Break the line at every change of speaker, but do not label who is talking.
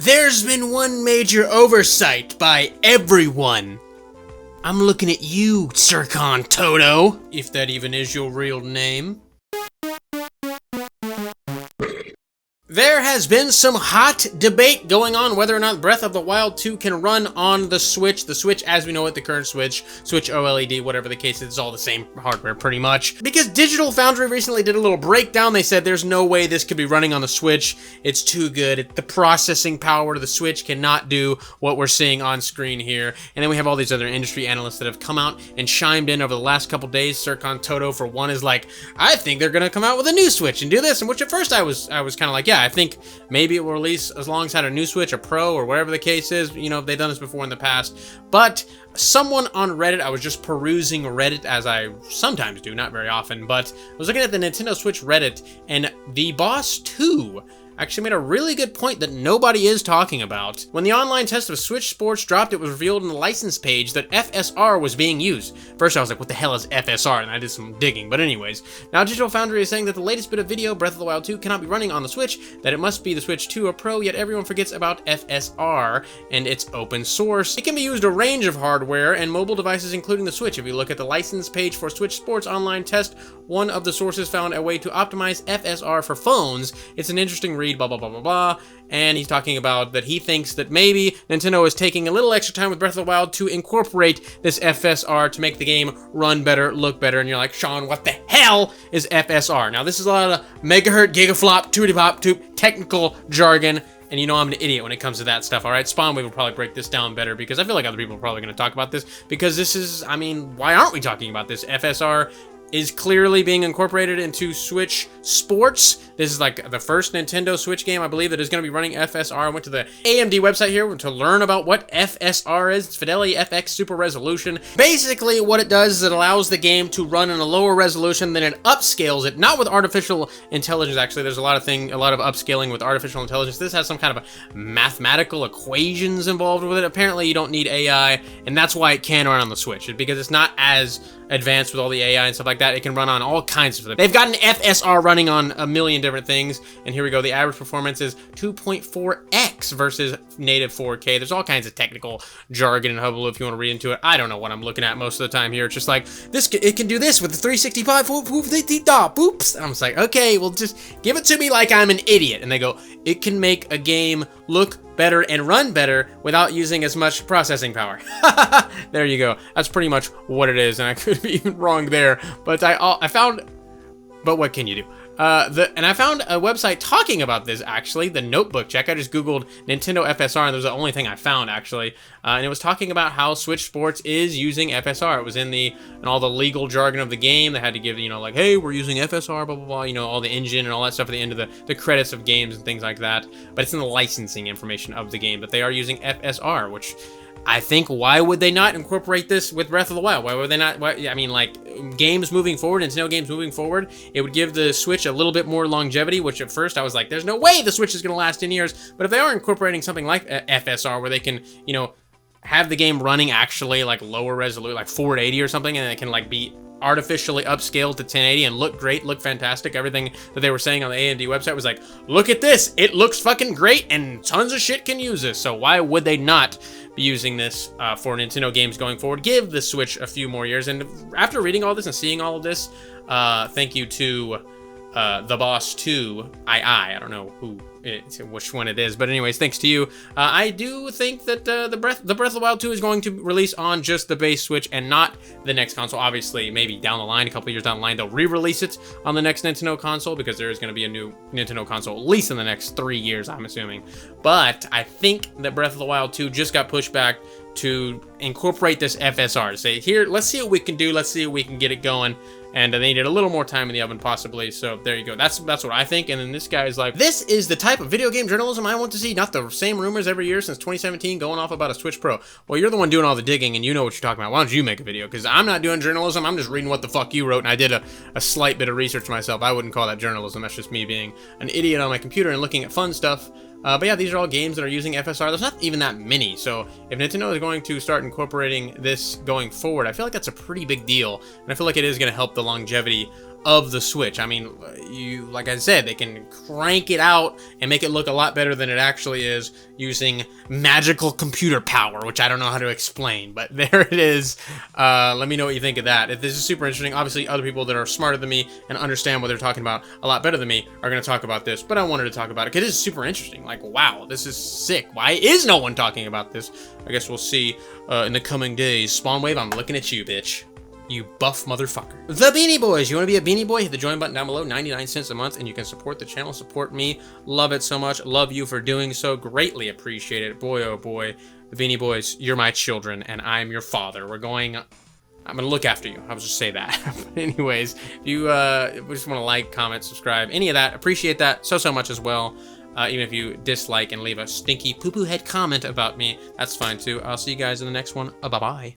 There's been one major oversight by everyone. I'm looking at you, Sircon Toto, if that even is your real name. There has been some hot debate going on whether or not Breath of the Wild 2 can run on the Switch. The Switch as we know it, the current Switch OLED, whatever the case is, it's all the same hardware pretty much. Because Digital Foundry recently did a little breakdown, they said there's no way this could be running on the Switch. It's too good. The processing power of the Switch cannot do what we're seeing on screen here. And then we have all these other industry analysts that have come out and chimed in over the last couple days. Sircon Toto, for one, is like, I think they're gonna come out with a new Switch and do this. And which at first I was kind of like, yeah, I think maybe it will release alongside a new Switch, a Pro, or whatever the case is. You know, they've done this before in the past. But someone on Reddit, I was just perusing Reddit as I sometimes do, not very often, but I was looking at the Nintendo Switch Reddit, and the Boss 2 actually made a really good point that nobody is talking about. When the online test of Switch Sports dropped, it was revealed in the license page that FSR was being used. First I was like, what the hell is FSR? And I did some digging, but anyways. Now Digital Foundry is saying that the latest bit of video, Breath of the Wild 2, cannot be running on the Switch, that it must be the Switch 2 or Pro, yet everyone forgets about FSR, and it's open source. It can be used a range of hardware and mobile devices, including the Switch. If you look at the license page for Switch Sports online test, one of the sources found a way to optimize FSR for phones. It's an interesting read, blah, blah, blah, blah, blah. And he's talking about that he thinks that maybe Nintendo is taking a little extra time with Breath of the Wild to incorporate this FSR to make the game run better, look better. And you're like, Sean, what the hell is FSR? Now, this is a lot of megahertz, gigaflop, tootity-pop, technical jargon. And you know I'm an idiot when it comes to that stuff, all right? Spawnwave will probably break this down better because I feel like other people are probably going to talk about this because this is, I mean, why aren't we talking about this? FSR is clearly being incorporated into Switch Sports. This is like the first Nintendo Switch game, I believe, that is going to be running FSR. I went to the AMD website here to learn about what FSR is. It's Fidelity FX Super Resolution. Basically, what it does is it allows the game to run in a lower resolution, then it upscales it, not with artificial intelligence, actually. There's a lot of upscaling with artificial intelligence. This has some kind of mathematical equations involved with it. Apparently, you don't need AI, and that's why it can run on the Switch, because it's not as advanced with all the AI and stuff like that. It can run on all kinds of them. They've got an FSR running on a million different things, and here we go. The average performance is 2.4x versus native 4K. There's all kinds of technical jargon and hubbub if you want to read into it. I don't know what I'm looking at most of the time here. It's just like, it can do this with the 365, boops. I'm just like, okay, well, just give it to me like I'm an idiot. And they go, it can make a game look better and run better without using as much processing power. There you go. That's pretty much what it is, and I could be even wrong there, but I found, but what can you do? And I found a website talking about this, actually, the Notebook Check. I just Googled Nintendo FSR, and that was the only thing I found, actually. And it was talking about how Switch Sports is using FSR. It was in all the legal jargon of the game. They had to give, you know, like, hey, we're using FSR, blah, blah, blah, you know, all the engine and all that stuff at the end of the credits of games and things like that. But it's in the licensing information of the game that they are using FSR, which I think, why would they not incorporate this with Breath of the Wild? Why would they not? I mean, like, games moving forward, Nintendo games moving forward, it would give the Switch a little bit more longevity, which at first I was like, there's no way the Switch is going to last 10 years. But if they are incorporating something like FSR, where they can, you know, have the game running actually like lower resolution, like 480 or something, and it can like be artificially upscaled to 1080 and look great, look fantastic. Everything that they were saying on the AMD website was like, look at this, it looks fucking great, and tons of shit can use this. So why would they not be using this for Nintendo games going forward? Give the Switch a few more years. And after reading all this and seeing all of this, thank you to the Boss 2 I don't know which one it is, but anyways, thanks to you. I do think that the Breath of the Wild 2 is going to release on just the base Switch and not the next console. Obviously, maybe down the line, a couple years down the line, they'll re-release it on the next Nintendo console, because there is going to be a new Nintendo console at least in the next 3 years, I'm assuming. But I think that Breath of the Wild 2 just got pushed back to incorporate this FSR, to say, here, let's see what we can do, let's see if we can get it going. And they needed a little more time in the oven, possibly. So there you go. That's what I think. And then this guy is like, this is the type of video game journalism I want to see. Not the same rumors every year since 2017 going off about a Switch Pro. Well, you're the one doing all the digging, and you know what you're talking about. Why don't you make a video? Because I'm not doing journalism. I'm just reading what the fuck you wrote, and I did a slight bit of research myself. I wouldn't call that journalism. That's just me being an idiot on my computer and looking at fun stuff. But yeah, these are all games that are using FSR. There's not even that many. So if Nintendo is going to start incorporating this going forward, I feel like that's a pretty big deal. And I feel like it is going to help the longevity of the Switch. I mean, like I said, they can crank it out and make it look a lot better than it actually is using magical computer power, which I don't know how to explain, but there it is. Let me know what you think of that. If this is super interesting, obviously other people that are smarter than me and understand what they're talking about a lot better than me are going to talk about this, but I wanted to talk about it because it is super interesting. Like, wow, this is sick. Why is no one talking about this? I guess we'll see in the coming days. Spawnwave, I'm looking at you, bitch. You buff motherfucker. The Beanie Boys. You want to be a Beanie Boy? Hit the join button down below. 99 cents a month, and you can support the channel, support me. Love it so much. Love you for doing so. Greatly appreciate it. Boy, oh boy. The Beanie Boys, you're my children, and I'm your father. I'm gonna look after you. I'll just say that. But anyways, if you just want to like, comment, subscribe, any of that, appreciate that so much as well. Even if you dislike and leave a stinky poo-poo head comment about me, that's fine too. I'll see you guys in the next one. Bye-bye.